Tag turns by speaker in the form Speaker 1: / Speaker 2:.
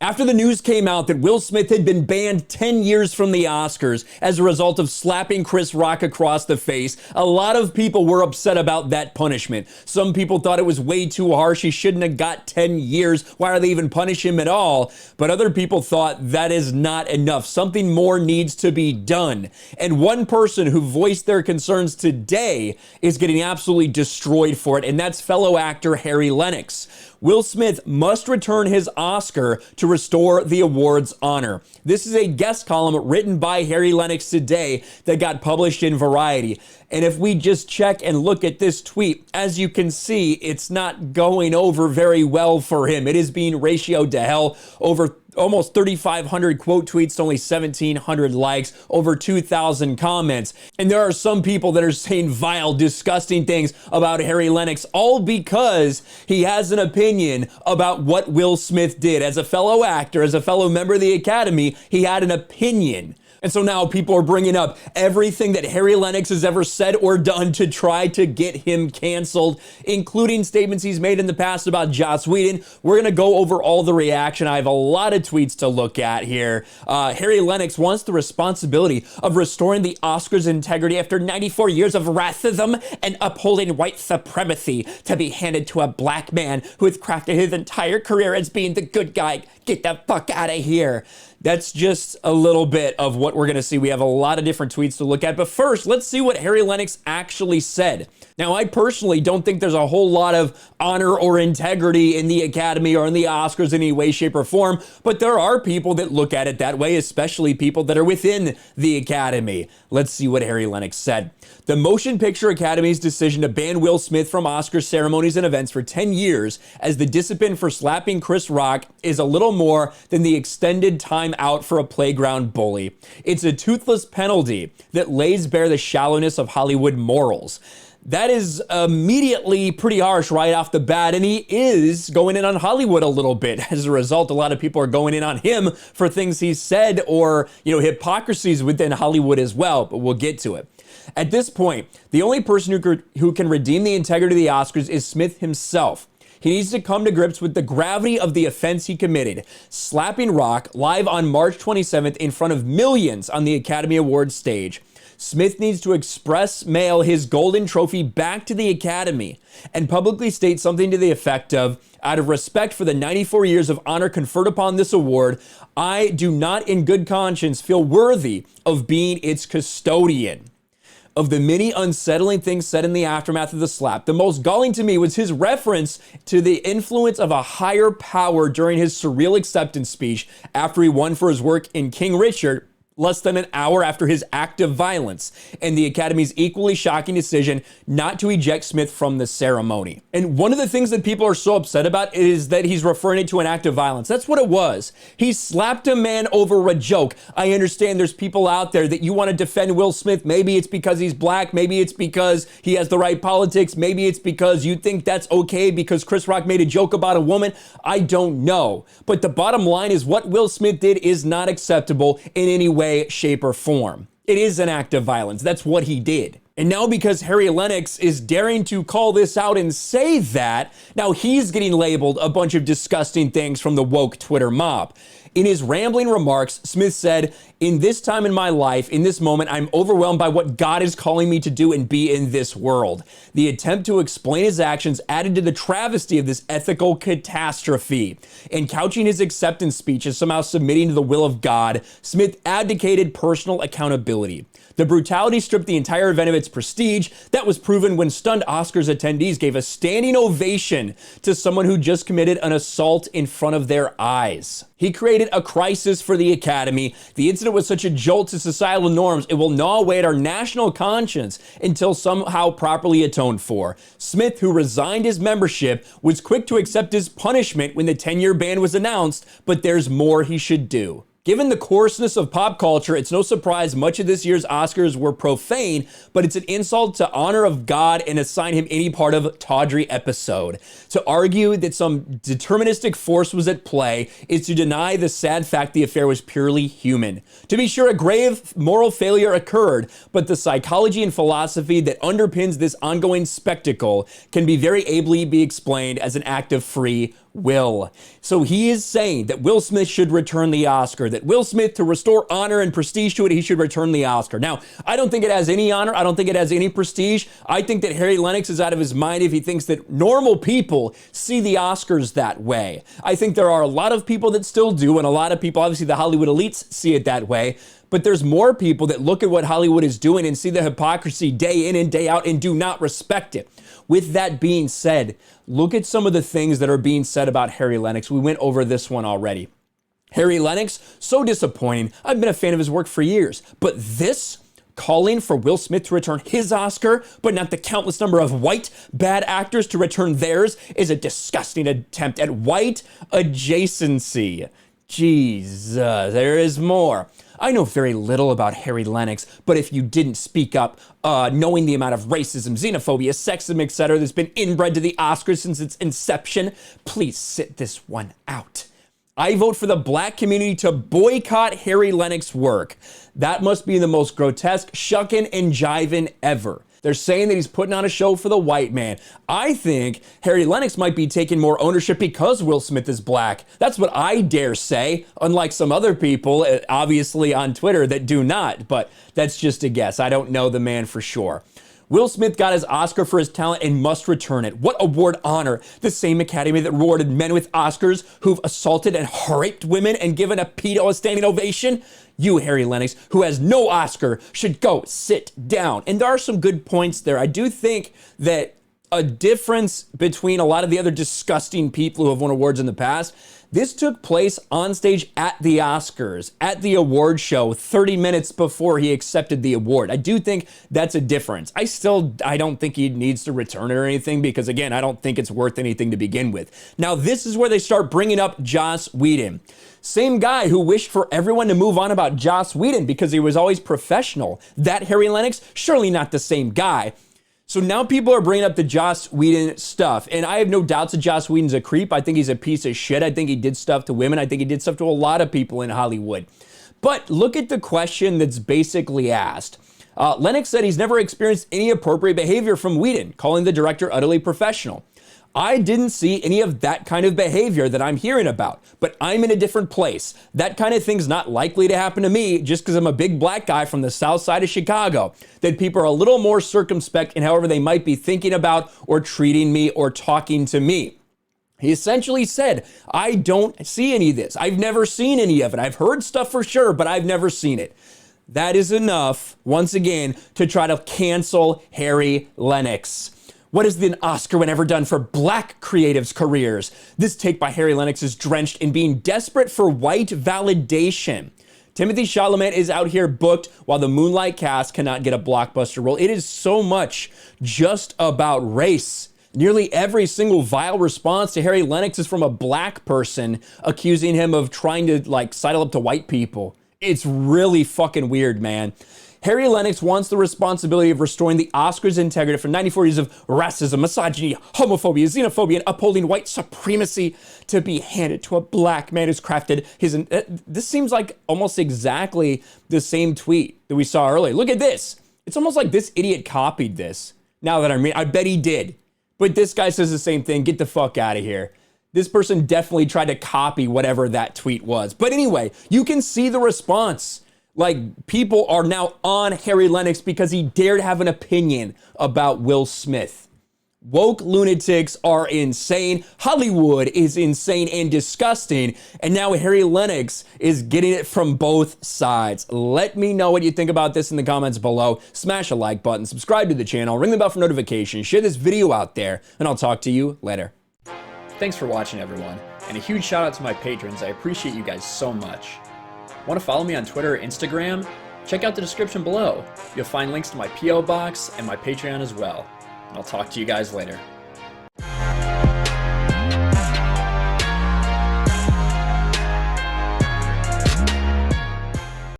Speaker 1: After the news came out that Will Smith had been banned 10 years from the Oscars as a result of slapping Chris Rock across the face, a lot of people were upset about that punishment. Some people thought it was way too harsh. He shouldn't have got 10 years. Why are they even punish him at all? But other people thought that is not enough. Something more needs to be done. And one person who voiced their concerns today is getting absolutely destroyed for it, and that's fellow actor Harry Lennix. Will Smith must return his Oscar to restore the award's honor. This is a guest column written by Harry Lennix today that got published in Variety. And if we just check and look at this tweet, as you can see, it's not going over very well for him. It is being ratioed to hell. Over almost 3,500 quote tweets to only 1,700 likes, over 2,000 comments. And there are some people that are saying vile, disgusting things about Harry Lennix, all because he has an opinion about what Will Smith did. As a fellow actor, as a fellow member of the Academy, he had an opinion. And so now people are bringing up everything that Harry Lennix has ever said or done to try to get him canceled, including statements he's made in the past about Joss Whedon. We're going to go over all the reaction. I have a lot of tweets to look at here. Harry Lennix wants the responsibility of restoring the Oscars' integrity after 94 years of racism and upholding white supremacy to be handed to a black man who has crafted his entire career as being the good guy. Get the fuck out of here. That's just a little bit of what we're going to see. We have a lot of different tweets to look at, but first, let's see what Harry Lennix actually said. Now, I personally don't think there's a whole lot of honor or integrity in the Academy or in the Oscars in any way, shape, or form, but there are people that look at it that way, especially people that are within the Academy. Let's see what Harry Lennix said. The Motion Picture Academy's decision to ban Will Smith from Oscar ceremonies and events for 10 years as the discipline for slapping Chris Rock is a little more than the extended time out for a playground bully. It's a toothless penalty that lays bare the shallowness of Hollywood morals. That is immediately pretty harsh right off the bat, and he is going in on Hollywood a little bit. As a result, a lot of people are going in on him for things he said or, hypocrisies within Hollywood as well, but we'll get to it. At this point, the only person who can redeem the integrity of the Oscars is Smith himself. He needs to come to grips with the gravity of the offense he committed, slapping Rock live on March 27th in front of millions on the Academy Awards stage. Smith needs to mail his golden trophy back to the Academy and publicly state something to the effect of, out of respect for the 94 years of honor conferred upon this award, I do not in good conscience feel worthy of being its custodian. Of the many unsettling things said in the aftermath of the slap, the most galling to me was his reference to the influence of a higher power during his surreal acceptance speech after he won for his work in King Richard, less than an hour after his act of violence, and the Academy's equally shocking decision not to eject Smith from the ceremony. And one of the things that people are so upset about is that he's referring it to an act of violence. That's what it was. He slapped a man over a joke. I understand there's people out there that you want to defend Will Smith. Maybe it's because he's black. Maybe it's because he has the right politics. Maybe it's because you think that's okay because Chris Rock made a joke about a woman. I don't know. But the bottom line is what Will Smith did is not acceptable in any way, shape, or form. It is an act of violence. That's what he did. And now because Harry Lennix is daring to call this out and say that, now he's getting labeled a bunch of disgusting things from the woke Twitter mob. In his rambling remarks, Smith said, "In this time in my life, in this moment, I'm overwhelmed by what God is calling me to do and be in this world." The attempt to explain his actions added to the travesty of this ethical catastrophe. In couching his acceptance speech as somehow submitting to the will of God, Smith abdicated personal accountability. The brutality stripped the entire event of its prestige. That was proven when stunned Oscars attendees gave a standing ovation to someone who just committed an assault in front of their eyes. He created a crisis for the Academy. The incident was such a jolt to societal norms, it will gnaw away at our national conscience until somehow properly atoned for. Smith, who resigned his membership, was quick to accept his punishment when the 10-year ban was announced, but there's more he should do. Given the coarseness of pop culture, it's no surprise much of this year's Oscars were profane, but it's an insult to honor of God and assign him any part of tawdry episode. To argue that some deterministic force was at play is to deny the sad fact the affair was purely human. To be sure, a grave moral failure occurred, but the psychology and philosophy that underpins this ongoing spectacle can be very ably be explained as an act of free Will. So he is saying that Will Smith should return the Oscar, that Will Smith, to restore honor and prestige to it, he should return the Oscar. Now, I don't think it has any honor. I don't think it has any prestige. I think that Harry Lennix is out of his mind if he thinks that normal people see the Oscars that way. I think there are a lot of people that still do, and a lot of people, obviously the Hollywood elites, see it that way. But there's more people that look at what Hollywood is doing and see the hypocrisy day in and day out and do not respect it. With that being said, look at some of the things that are being said about Harry Lennix. We went over this one already. Harry Lennix, so disappointing. I've been a fan of his work for years. But this, calling for Will Smith to return his Oscar, but not the countless number of white bad actors to return theirs, is a disgusting attempt at white adjacency. Jesus, there is more. I know very little about Harry Lennix, but if you didn't speak up, knowing the amount of racism, xenophobia, sexism, etc. that's been inbred to the Oscars since its inception, please sit this one out. I vote for the black community to boycott Harry Lennix's work. That must be the most grotesque shucking and jiving ever. They're saying that he's putting on a show for the white man. I think Harry Lennix might be taking more ownership because Will Smith is black. That's what I dare say, unlike some other people, obviously on Twitter, that do not. But that's just a guess. I don't know the man for sure. Will Smith got his Oscar for his talent and must return it. What award honor? The same academy that rewarded men with Oscars who've assaulted and raped women and given a pedo a standing ovation? You, Harry Lennix, who has no Oscar, should go sit down. And there are some good points there. I do think that a difference between a lot of the other disgusting people who have won awards in the past, this took place on stage at the Oscars, at the award show, 30 minutes before he accepted the award. I do think that's a difference. I don't think he needs to return it or anything because, again, I don't think it's worth anything to begin with. Now, this is where they start bringing up Joss Whedon. Same guy who wished for everyone to move on about Joss Whedon because he was always professional. That Harry Lennix? Surely not the same guy. So now people are bringing up the Joss Whedon stuff, and I have no doubts that Joss Whedon's a creep. I think he's a piece of shit. I think he did stuff to women. I think he did stuff to a lot of people in Hollywood. But look at the question that's basically asked. Lennix said he's never experienced any appropriate behavior from Whedon, calling the director utterly professional. I didn't see any of that kind of behavior that I'm hearing about, but I'm in a different place. That kind of thing's not likely to happen to me just because I'm a big black guy from the south side of Chicago. That people are a little more circumspect in however they might be thinking about or treating me or talking to me. He essentially said, I don't see any of this. I've never seen any of it. I've heard stuff for sure, but I've never seen it. That is enough, once again, to try to cancel Harry Lennix. What has an Oscar win ever done for black creatives' careers? This take by Harry Lennix is drenched in being desperate for white validation. Timothée Chalamet is out here booked while the Moonlight cast cannot get a blockbuster role. It is so much just about race. Nearly every single vile response to Harry Lennix is from a black person accusing him of trying to sidle up to white people. It's really fucking weird, man. Harry Lennix wants the responsibility of restoring the Oscars' integrity for 94 years of racism, misogyny, homophobia, xenophobia, and upholding white supremacy to be handed to a black man who's crafted his... This seems like almost exactly the same tweet that we saw earlier. Look at this. It's almost like this idiot copied this. Now that I bet he did. But this guy says the same thing. Get the fuck out of here. This person definitely tried to copy whatever that tweet was. But anyway, you can see the response. People are now on Harry Lennix because he dared have an opinion about Will Smith. Woke lunatics are insane. Hollywood is insane and disgusting. And now Harry Lennix is getting it from both sides. Let me know what you think about this in the comments below. Smash a like button, subscribe to the channel, ring the bell for notifications, share this video out there, and I'll talk to you later.
Speaker 2: Thanks for watching, everyone. And a huge shout out to my patrons. I appreciate you guys so much. Want to follow me on Twitter or Instagram? Check out the description below. You'll find links to my P.O. box and my Patreon as well. And I'll talk to you guys later.